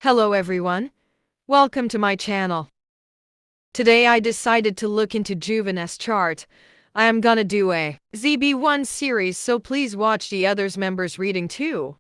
Hello everyone, welcome to my channel. Today I decided to look into Gyuvin's chart. I am gonna do a ZB1 series, so please watch the others members reading too.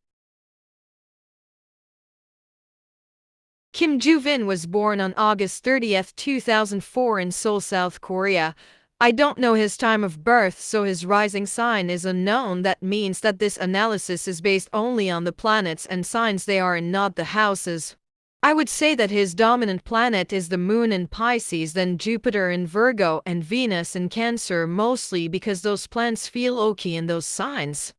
Kim Gyuvin was born on August 30th, 2004 in Seoul, South Korea. I don't know his time of birth, so his rising sign is unknown. That means that this analysis is based only on the planets and signs they are in, not the houses. I would say that his dominant planet is the Moon in Pisces, then Jupiter in Virgo and Venus in Cancer, mostly because those planets feel okay in those signs.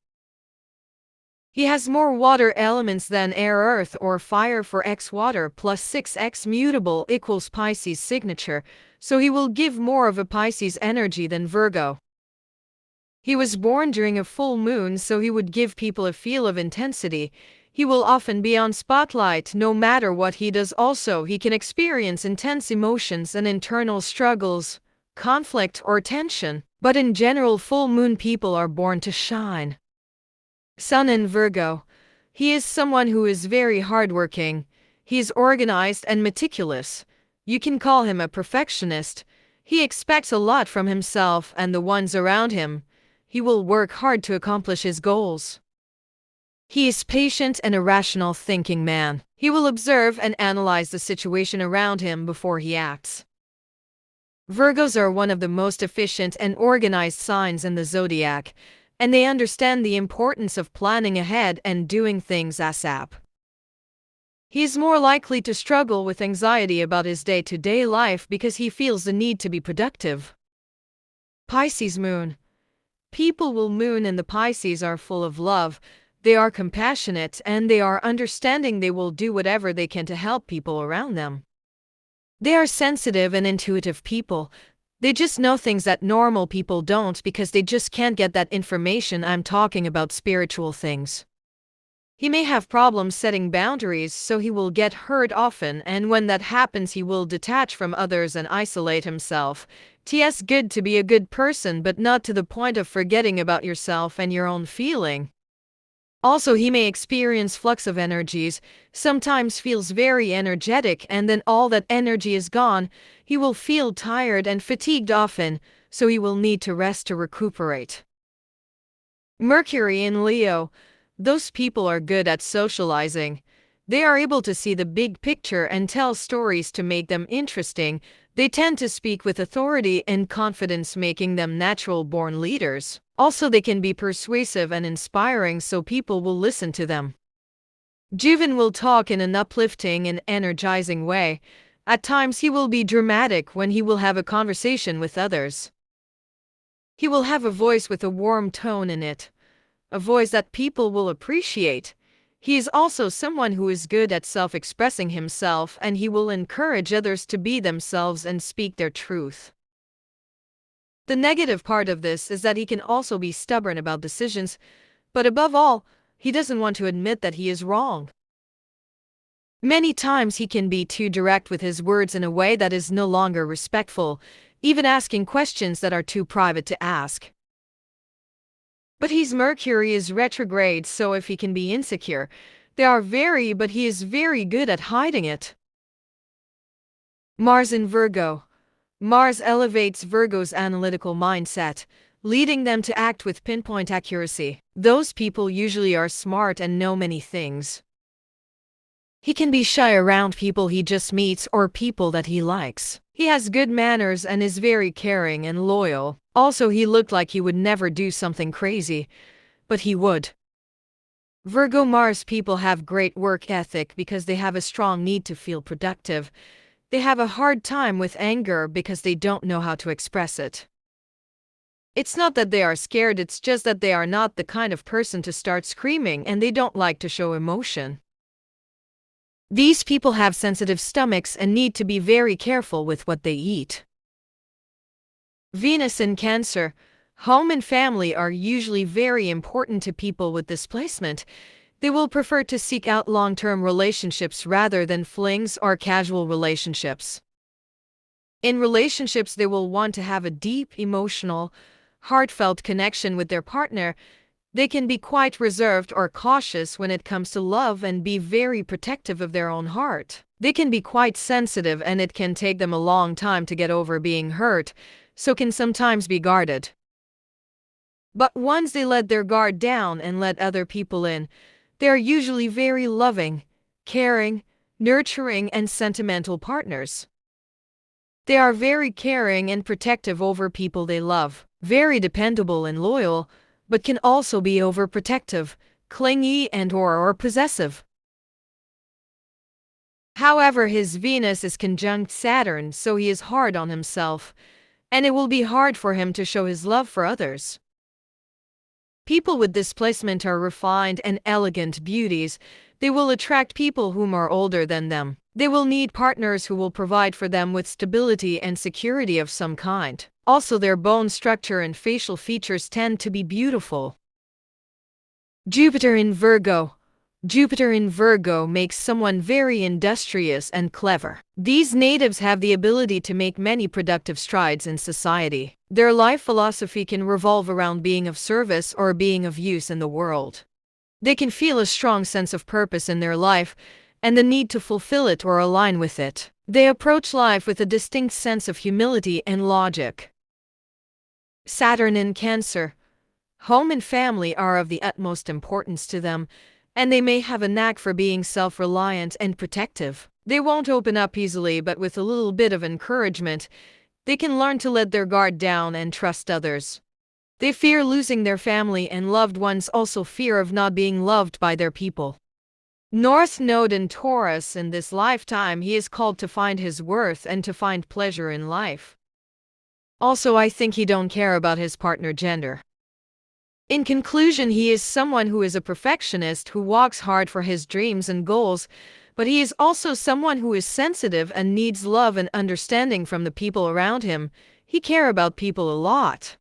He has more water elements than air, earth, or fire for X water plus 6x mutable equals Pisces signature, so he will give more of a Pisces energy than Virgo. He was born during a full moon, so he would give people a feel of intensity. He will often be on spotlight no matter what he does. Also, he can experience intense emotions and internal struggles, conflict or tension, but in general full moon people are born to shine. Sun in Virgo. He is someone who is very hardworking. He is organized and meticulous. You can call him a perfectionist. He expects a lot from himself and the ones around him. He will work hard to accomplish his goals. He is patient and a rational thinking man. He will observe and analyze the situation around him before he acts. Virgos are one of the most efficient and organized signs in the zodiac, and they understand the importance of planning ahead and doing things ASAP. He is more likely to struggle with anxiety about his day-to-day life because he feels the need to be productive. Pisces moon. People will moon in the Pisces are full of love, they are compassionate, and they are understanding. They will do whatever they can to help people around them. They are sensitive and intuitive people. They just know things that normal people don't because they just can't get that information. I'm talking about spiritual things. He may have problems setting boundaries, so he will get hurt often, and when that happens he will detach from others and isolate himself. It's good to be a good person, but not to the point of forgetting about yourself and your own feeling. Also, he may experience flux of energies, sometimes feels very energetic, and then all that energy is gone. He will feel tired and fatigued often, so he will need to rest to recuperate. Mercury in Leo. Those people are good at socializing. They are able to see the big picture and tell stories to make them interesting. They tend to speak with authority and confidence, making them natural-born leaders. Also, they can be persuasive and inspiring, so people will listen to them. Gyuvin will talk in an uplifting and energizing way. At times he will be dramatic when he will have a conversation with others. He will have a voice with a warm tone in it, a voice that people will appreciate. He is also someone who is good at self-expressing himself, and he will encourage others to be themselves and speak their truth. The negative part of this is that he can also be stubborn about decisions, but above all, he doesn't want to admit that he is wrong. Many times he can be too direct with his words in a way that is no longer respectful, even asking questions that are too private to ask. But his Mercury is retrograde, so if he can be insecure, but he is very good at hiding it. Mars in Virgo. Mars elevates Virgo's analytical mindset, leading them to act with pinpoint accuracy. Those people usually are smart and know many things. He can be shy around people he just meets or people that he likes. He has good manners and is very caring and loyal. Also, he looked like he would never do something crazy, but he would. Virgo Mars people have great work ethic because they have a strong need to feel productive. They have a hard time with anger because they don't know how to express it. It's not that they are scared, it's just that they are not the kind of person to start screaming, and they don't like to show emotion. These people have sensitive stomachs and need to be very careful with what they eat. Venus in Cancer. Home and family are usually very important to people with this placement. They will prefer to seek out long-term relationships rather than flings or casual relationships. In relationships, they will want to have a deep, emotional, heartfelt connection with their partner. They can be quite reserved or cautious when it comes to love and be very protective of their own heart. They can be quite sensitive and it can take them a long time to get over being hurt, so can sometimes be guarded. But once they let their guard down and let other people in, they are usually very loving, caring, nurturing, and sentimental partners. They are very caring and protective over people they love, very dependable and loyal, but can also be overprotective, clingy, and/or possessive. However, his Venus is conjunct Saturn, so he is hard on himself, and it will be hard for him to show his love for others. People with this placement are refined and elegant beauties. They will attract people whom are older than them. They will need partners who will provide for them with stability and security of some kind. Also, their bone structure and facial features tend to be beautiful. Jupiter in Virgo. Jupiter in Virgo makes someone very industrious and clever. These natives have the ability to make many productive strides in society. Their life philosophy can revolve around being of service or being of use in the world. They can feel a strong sense of purpose in their life and the need to fulfill it or align with it. They approach life with a distinct sense of humility and logic. Saturn in Cancer. Home and family are of the utmost importance to them, and they may have a knack for being self-reliant and protective. They won't open up easily, but with a little bit of encouragement, they can learn to let their guard down and trust others. They fear losing their family and loved ones, also fear of not being loved by their people. North Node in Taurus. In this lifetime, he is called to find his worth and to find pleasure in life. Also, I think he don't care about his partner gender. In conclusion, he is someone who is a perfectionist who walks hard for his dreams and goals, but he is also someone who is sensitive and needs love and understanding from the people around him. He cares about people a lot.